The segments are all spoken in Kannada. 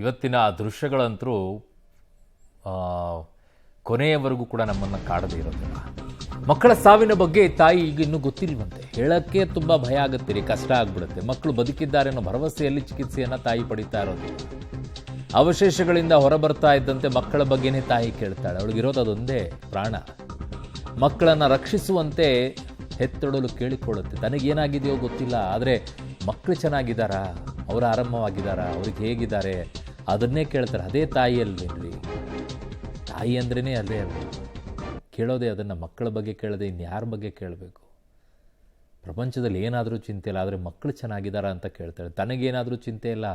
ಇವತ್ತಿನ ಆ ದೃಶ್ಯಗಳಂತರೂ ಕೊನೆಯವರೆಗೂ ಕೂಡ ನಮ್ಮನ್ನು ಕಾಡದೇ ಇರೋದಿಲ್ಲ. ಮಕ್ಕಳ ಸಾವಿನ ಬಗ್ಗೆ ತಾಯಿ ಈಗ ಇನ್ನೂ ಗೊತ್ತಿಲ್ವಂತೆ. ಹೇಳೋಕ್ಕೆ ತುಂಬ ಭಯ ಆಗುತ್ತೆ, ಕಷ್ಟ ಆಗ್ಬಿಡುತ್ತೆ. ಮಕ್ಕಳು ಬದುಕಿದ್ದಾರೆ ಅನ್ನೋ ಭರವಸೆಯಲ್ಲಿ ಚಿಕಿತ್ಸೆಯನ್ನು ತಾಯಿ ಪಡಿತಾ ಇರೋದಿಲ್ಲ. ಅವಶೇಷಗಳಿಂದ ಹೊರಬರ್ತಾ ಇದ್ದಂತೆ ಮಕ್ಕಳ ಬಗ್ಗೆನೇ ತಾಯಿ ಕೇಳ್ತಾಳೆ. ಅವಳಿಗಿರೋದು ಅದೊಂದೇ ಪ್ರಾಣ. ಮಕ್ಕಳನ್ನು ರಕ್ಷಿಸುವಂತೆ ಹೆತ್ತೊಡಲು ಕೇಳಿಕೊಳ್ಳುತ್ತೆ. ತನಗೇನಾಗಿದೆಯೋ ಗೊತ್ತಿಲ್ಲ, ಆದರೆ ಮಕ್ಕಳು ಚೆನ್ನಾಗಿದ್ದಾರಾ, ಅವರು ಆರಾಮವಾಗಿದ್ದಾರಾ, ಅವ್ರಿಗೆ ಹೇಗಿದ್ದಾರೆ ಅದನ್ನೇ ಕೇಳ್ತಾರೆ. ಅದೇ ತಾಯಿ ಅಲ್ವೇನ್ರಿ? ತಾಯಿ ಅಂದ್ರೇ ಅದೇ ಅಲ್ಲ. ಕೇಳೋದೇ ಅದನ್ನು. ಮಕ್ಕಳ ಬಗ್ಗೆ ಕೇಳದೆ ಇನ್ಯಾರ ಬಗ್ಗೆ ಕೇಳಬೇಕು? ಪ್ರಪಂಚದಲ್ಲಿ ಏನಾದರೂ ಚಿಂತೆ ಇಲ್ಲ, ಆದರೆ ಮಕ್ಕಳು ಚೆನ್ನಾಗಿದ್ದಾರಾ ಅಂತ ಕೇಳ್ತಾಳೆ. ತನಗೇನಾದರೂ ಚಿಂತೆ ಇಲ್ಲ,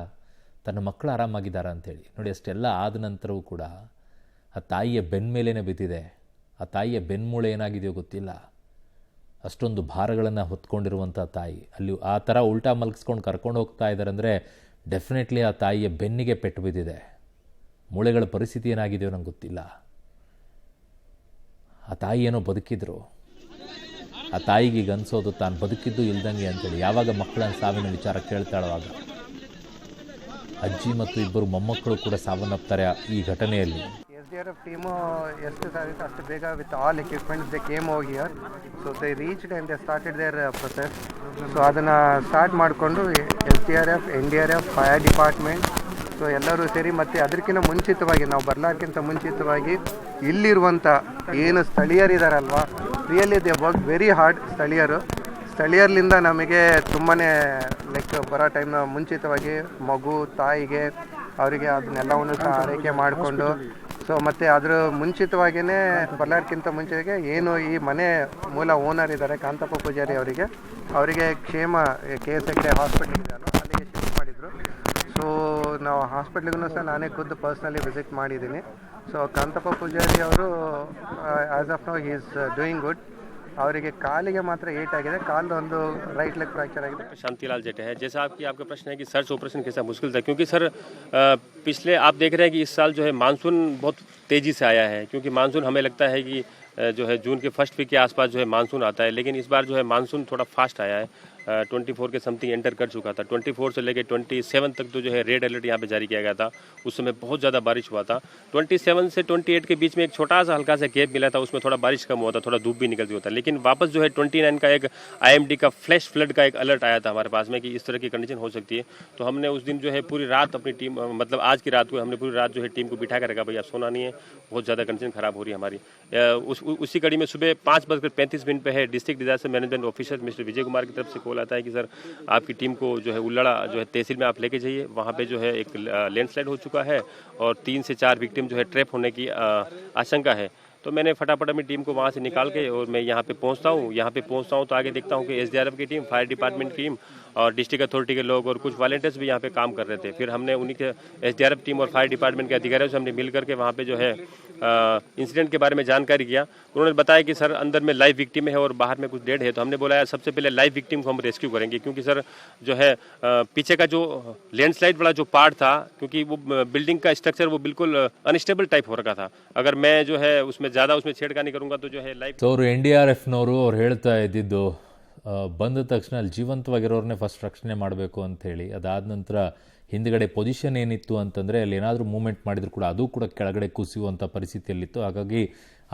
ತನ್ನ ಮಕ್ಕಳು ಆರಾಮಾಗಿದ್ದಾರಾ ಅಂಥೇಳಿ. ನೋಡಿ, ಅಷ್ಟೆಲ್ಲ ಆದ ನಂತರವೂ ಕೂಡ ಆ ತಾಯಿಯ ಬೆನ್ಮೇಲೇನೆ ಬಿದ್ದಿದೆ. ಆ ತಾಯಿಯ ಬೆನ್ಮೂಳೆ ಏನಾಗಿದೆಯೋ ಗೊತ್ತಿಲ್ಲ. ಅಷ್ಟೊಂದು ಭಾರಗಳನ್ನು ಹೊತ್ಕೊಂಡಿರುವಂಥ ತಾಯಿ ಅಲ್ಲಿ ಆ ಥರ ಉಲ್ಟಾ ಮಲಗಿಸ್ಕೊಂಡು ಕರ್ಕೊಂಡು ಹೋಗ್ತಾ ಇದ್ದಾರೆ ಅಂದರೆ ಡೆಫಿನೆಟ್ಲಿ ಆ ತಾಯಿಯ ಬೆನ್ನಿಗೆ ಪೆಟ್ಟು ಬಿದ್ದಿದೆ. ಮೂಳೆಗಳ ಪರಿಸ್ಥಿತಿ ಏನಾಗಿದೆಯೋ ನಂಗೆ ಗೊತ್ತಿಲ್ಲ. ಆ ತಾಯಿ ಏನೋ ಬದುಕಿದ್ರು. ಆ ತಾಯಿಗೆ ಈಗ ಅನ್ಸೋದು ತಾನು ಬದುಕಿದ್ದು ಇಲ್ದಂಗೆ ಅಂತೇಳಿ. ಯಾವಾಗ ಮಕ್ಕಳ ಸಾವಿನ ವಿಚಾರ ಕೇಳ್ತಾಳುವಾಗ ಅಜ್ಜಿ ಮತ್ತು ಇಬ್ಬರು ಮೊಮ್ಮಕ್ಕಳು ಕೂಡ ಸಾವನ್ನಪ್ತಾರೆ ಈ ಘಟನೆಯಲ್ಲಿ. SDRF team ಎಷ್ಟು ಬೇಗ with all equipments they came over here, so they reached and they started their process. So ಅದನ್ನು ಸ್ಟಾರ್ಟ್ ಮಾಡಿಕೊಂಡು SDRF, NDRF, fire department, so ಎಲ್ಲರೂ ಸೇರಿ ಮತ್ತು ಅದಕ್ಕಿಂತ ಮುಂಚಿತವಾಗಿ ನಾವು ಬರಲಾರ್ಕಿಂತ ಮುಂಚಿತವಾಗಿ ಇಲ್ಲಿರುವಂಥ ಏನು ಸ್ಥಳೀಯರಿದ್ದಾರಲ್ವ, really they work very hard. ಸ್ಥಳೀಯರ್ಲಿಂದ ನಮಗೆ ತುಂಬಾ ಲೈಕ್ ಬರೋ ಟೈಮ್ನ ಮುಂಚಿತವಾಗಿ ಮಗು ತಾಯಿಗೆ ಅವರಿಗೆ ಅದನ್ನೆಲ್ಲವನ್ನು ಸಹ ಆರೈಕೆ ಮಾಡಿಕೊಂಡು, ಸೊ ಮತ್ತು ಅದರ ಮುಂಚಿತವಾಗಿಯೇ ಬರಲಾರ್ಕಿಂತ ಮುಂಚೆಗೆ ಏನು ಈ ಮನೆ ಮೂಲ ಓನರ್ ಇದ್ದಾರೆ ಕಾಂತಪ್ಪ ಪೂಜಾರಿ ಅವರಿಗೆ ಕ್ಷೇಮ KS ಹೆಗ್ಡೆ ಹಾಸ್ಪಿಟ್ಲ್ ಇದೆಯಲ್ಲ ಅಲ್ಲಿಗೆ ಶಿಫ್ಟ್ ಮಾಡಿದರು. ಸೊ ನಾವು ಹಾಸ್ಪಿಟ್ಲಿಗೂ ಸಹ ನಾನೇ ಖುದ್ದು ಪರ್ಸ್ನಲಿ ವಿಸಿಟ್ ಮಾಡಿದ್ದೀನಿ. ಸೊ ಕಾಂತಪ್ಪ ಪೂಜಾರಿ ಅವರು as of now he is doing good. ಅವರಿಗೆ ಕಾಲಿಗೆ ಮಾತ್ರ ಏಟ್ ಆಗಿದೆ, ಕಾಲು ಒಂದು ರೈಟ್ ಲೆಗ್ ಫ್ರ್ಯಾಕ್ಚರ್ ಆಗಿದೆ. शांतिलाल जेठे है। जैसा आपका प्रश्न है कि सर्च ऑपरेशन कैसा मुश्किल था, क्योंकि सर पिछले आप देख रहे हैं कि इस साल जो है मानसून बहुत तेज़ी से आया है, क्योंकि मानसून हमें लगता है कि जो है जून के फर्स्ट वीक के आसपास जो है मानसून आता है, लेकिन इस बार जो है मानसून थोड़ा फास्ट आया है। 24 के समथिंग एंटर कर चुका था। 24 से लेकर 27 तक तो जो है रेड अलर्ट यहाँ पे जारी किया गया था। उस समय बहुत ज़्यादा बारिश हुआ था। 27 से 28 के बीच में एक छोटा सा हल्का सा गैप मिला था, उसमें थोड़ा बारिश कम हुआ था, थोड़ा धूप भी निकलती होता, लेकिन वापस जो है 29 का एक IMD का फ्लैश फ्लड का एक अलर्ट आया था हमारे पास में कि इस तरह की कंडीशन हो सकती है। तो हमने उस दिन जो है पूरी रात अपनी टीम, मतलब आज की रात को हमने पूरी रात जो है टीम को बिठा कर रखा, भाई आप सोना नहीं है, बहुत ज़्यादा कंडीशन ख़राब हो रही है हमारी। उसी कड़ी में सुबह 5:35 पे है district disaster management officer mister Vijay Kumar की तरफ से कॉल आता है कि सर आपकी टीम को जो है उल्लड़ा जो है तहसील में आप लेके जाइए, वहाँ पे जो है एक लैंडस्लाइड हो चुका है और 3 से 4 विक्टिम जो है ट्रैप होने की आशंका है। तो मैंने फटाफट अपनी टीम को वहाँ से निकाल के और मैं यहाँ पे पहुँचता हूँ तो आगे देखता हूँ कि SDRF की टीम, फायर डिपार्टमेंट की टीम और डिस्ट्रिक्ट अथॉरिटी के लोग और कुछ वॉलंटियर्स भी यहाँ पे काम कर रहे थे। फिर हमने उन्हीं के SDRF टीम और फायर डिपार्टमेंट के अधिकारियों से हमने मिल करके वहाँ पे जो है इंसिडेंट के बारे में जानकारी किया। उन्होंने बताया कि सर अंदर में लाइव विक्टिम है और बाहर में कुछ डेड है। तो हमने बोला यार सबसे पहले लाइव विक्टिम को हम रेस्क्यू करेंगे, क्योंकि सर जो है पीछे का जो लैंडस्लाइड वाला जो पार्ट था, क्योंकि वो बिल्डिंग का स्ट्रक्चर वो बिल्कुल अनस्टेबल टाइप हो रखा था। अगर मैं जो है उसमें ज़्यादा उसमें छेड़खानी करूँगा तो जो है लाइव ಸೊ ಅವರು NDRFನವರು ಅವ್ರು ಹೇಳ್ತಾ ಇದ್ದಿದ್ದು ಬಂದ ತಕ್ಷಣ ಅಲ್ಲಿ ಜೀವಂತವಾಗಿರೋರನ್ನೇ ಫಸ್ಟ್ ರಕ್ಷಣೆ ಮಾಡಬೇಕು ಅಂಥೇಳಿ. ಅದಾದ ನಂತರ ಹಿಂದ್ಗಡೆ ಪೊಸಿಷನ್ ಏನಿತ್ತು ಅಂತಂದರೆ ಅಲ್ಲಿ ಏನಾದರೂ ಮೂವ್ಮೆಂಟ್ ಮಾಡಿದ್ರು ಕೂಡ ಅದು ಕೂಡ ಕೆಳಗಡೆ ಕುಸಿಯುವಂಥ ಪರಿಸ್ಥಿತಿಯಲ್ಲಿತ್ತು. ಹಾಗಾಗಿ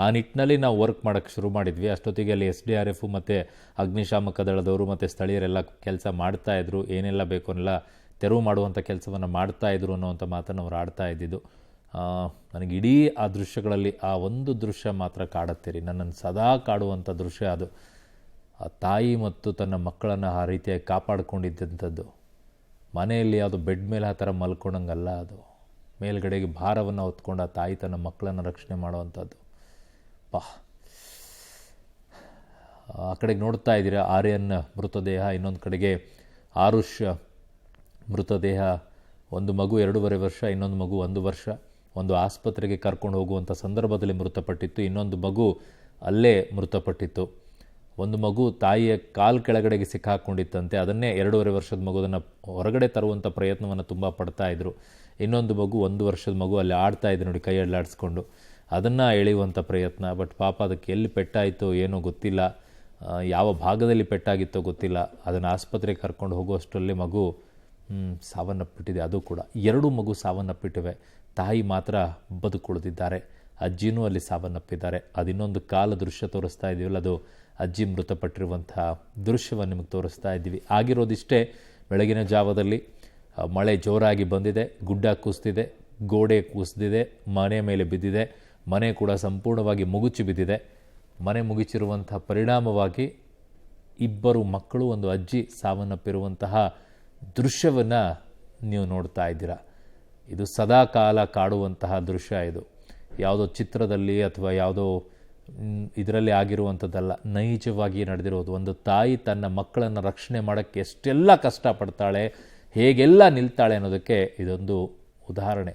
ಆ ನಿಟ್ಟಿನಲ್ಲಿ ನಾವು ವರ್ಕ್ ಮಾಡೋಕ್ಕೆ ಶುರು ಮಾಡಿದ್ವಿ. ಅಷ್ಟೊತ್ತಿಗೆ ಅಲ್ಲಿ SDRF ಮತ್ತು ಅಗ್ನಿಶಾಮಕ ದಳದವರು ಮತ್ತು ಸ್ಥಳೀಯರೆಲ್ಲ ಕೆಲಸ ಮಾಡ್ತಾಯಿದ್ರು. ಏನೆಲ್ಲ ಬೇಕು ಅನ್ನೆಲ್ಲ ತೆರವು ಮಾಡುವಂಥ ಕೆಲಸವನ್ನು ಮಾಡ್ತಾಯಿದ್ರು ಅನ್ನೋವಂಥ ಮಾತನ್ನು ಅವ್ರು ಆಡ್ತಾ ಇದ್ದಿದ್ದು. ನನಗೆ ಇಡೀ ಆ ದೃಶ್ಯಗಳಲ್ಲಿ ಆ ಒಂದು ದೃಶ್ಯ ಮಾತ್ರ ಕಾಡುತ್ತೆ ರೀ, ನನ್ನನ್ನು ಸದಾ ಕಾಡುವಂಥ ದೃಶ್ಯ ಅದು. ಆ ತಾಯಿ ಮತ್ತು ತನ್ನ ಮಕ್ಕಳನ್ನು ಆ ರೀತಿಯಾಗಿ ಕಾಪಾಡಿಕೊಂಡಿದ್ದಂಥದ್ದು. ಮನೆಯಲ್ಲಿ ಅದು ಬೆಡ್ ಮೇಲೆ ಆ ಥರ ಮಲ್ಕೊಂಡಂಗಲ್ಲ, ಅದು ಮೇಲ್ಗಡೆಗೆ ಭಾರವನ್ನು ಹೊತ್ಕೊಂಡು ಆ ತಾಯಿ ತನ್ನ ಮಕ್ಕಳನ್ನು ರಕ್ಷಣೆ ಮಾಡುವಂಥದ್ದು. ಆ ಕಡೆಗೆ ನೋಡ್ತಾ ಇದ್ದೀರಾ ಆರ್ಯನ್ ಮೃತದೇಹ, ಇನ್ನೊಂದು ಕಡೆಗೆ ಆರುಷ್ ಮೃತದೇಹ. ಒಂದು ಮಗು 2.5 ವರ್ಷ, ಇನ್ನೊಂದು ಮಗು 1 ವರ್ಷ. ಒಂದು ಆಸ್ಪತ್ರೆಗೆ ಕರ್ಕೊಂಡು ಹೋಗುವಂಥ ಸಂದರ್ಭದಲ್ಲಿ ಮೃತಪಟ್ಟಿತ್ತು, ಇನ್ನೊಂದು ಮಗು ಅಲ್ಲೇ ಮೃತಪಟ್ಟಿತ್ತು. ಒಂದು ಮಗು ತಾಯಿಯ ಕಾಲು ಕೆಳಗಡೆಗೆ ಸಿಕ್ಕಾಕೊಂಡಿತ್ತಂತೆ, ಅದನ್ನೇ 2.5 ವರ್ಷದ ಮಗುವನ್ನು ಹೊರಗಡೆ ತರುವಂಥ ಪ್ರಯತ್ನವನ್ನು ತುಂಬ ಪಡ್ತಾಯಿದ್ರು. ಇನ್ನೊಂದು ಮಗು 1 ವರ್ಷದ ಮಗು ಅಲ್ಲಿ ಆಡ್ತಾಯಿದ್ರು ನೋಡಿ, ಕೈ ಅಲ್ಲಾಡಿಸ್ಕೊಂಡು, ಅದನ್ನು ಎಳೆಯುವಂಥ ಪ್ರಯತ್ನ. ಬಟ್ ಪಾಪ ಅದಕ್ಕೆ ಎಲ್ಲಿ ಪೆಟ್ಟಾಯಿತೋ ಏನೋ ಗೊತ್ತಿಲ್ಲ, ಯಾವ ಭಾಗದಲ್ಲಿ ಪೆಟ್ಟಾಗಿತ್ತೋ ಗೊತ್ತಿಲ್ಲ. ಅದನ್ನು ಆಸ್ಪತ್ರೆಗೆ ಕರ್ಕೊಂಡು ಹೋಗುವಷ್ಟರಲ್ಲಿ ಮಗು ಸಾವನ್ನಪ್ಪಿಟ್ಟಿದೆ. ಅದು ಕೂಡ 2 ಮಗು ಸಾವನ್ನಪ್ಪಿಟ್ಟಿವೆ. ತಾಯಿ ಮಾತ್ರ ಬದುಕುಳಿದಿದ್ದಾರೆ. ಅಜ್ಜಿನೂ ಅಲ್ಲಿ ಸಾವನ್ನಪ್ಪಿದ್ದಾರೆ. ಅದಿನ್ನೊಂದು ಕಾಲ ದೃಶ್ಯ ತೋರಿಸ್ತಾ ಇದ್ದೀವಲ್ಲ, ಅದು ಅಜ್ಜಿ ಮೃತಪಟ್ಟಿರುವಂತಹ ದೃಶ್ಯವನ್ನು ನಿಮಗೆ ತೋರಿಸ್ತಾ ಇದ್ದೀವಿ. ಆಗಿರೋದಿಷ್ಟೇ, ಬೆಳಗಿನ ಜಾವದಲ್ಲಿ ಮಳೆ ಜೋರಾಗಿ ಬಂದಿದೆ, ಗುಡ್ಡ ಕುಸಿದಿದೆ, ಗೋಡೆ ಕುಸಿದಿದೆ, ಮನೆ ಮೇಲೆ ಬಿದ್ದಿದೆ, ಮನೆ ಕೂಡ ಸಂಪೂರ್ಣವಾಗಿ ಮುಗುಚಿ ಬಿದ್ದಿದೆ. ಮನೆ ಮುಗಿಚಿರುವಂತಹ ಪರಿಣಾಮವಾಗಿ 2 ಮಕ್ಕಳು, ಒಂದು ಅಜ್ಜಿ ಸಾವನ್ನಪ್ಪಿರುವಂತಹ ದೃಶ್ಯವನ್ನು ನೀವು ನೋಡ್ತಾ ಇದ್ದೀರಾ. ಇದು ಸದಾ ಕಾಲ ಕಾಡುವಂತಹ ದೃಶ್ಯ. ಇದು ಯಾವುದೋ ಚಿತ್ರದಲ್ಲಿ ಅಥವಾ ಯಾವುದೋ ಇದರಲ್ಲಿ ಆಗಿರುವಂಥದ್ದಲ್ಲ, ನೈಜವಾಗಿ ನಡೆದಿರೋದು. ಒಂದು ತಾಯಿ ತನ್ನ ಮಕ್ಕಳನ್ನು ರಕ್ಷಣೆ ಮಾಡೋಕ್ಕೆ ಎಷ್ಟೆಲ್ಲ ಕಷ್ಟಪಡ್ತಾಳೆ, ಹೇಗೆಲ್ಲ ನಿಲ್ತಾಳೆ ಅನ್ನೋದಕ್ಕೆ ಇದೊಂದು ಉದಾಹರಣೆ.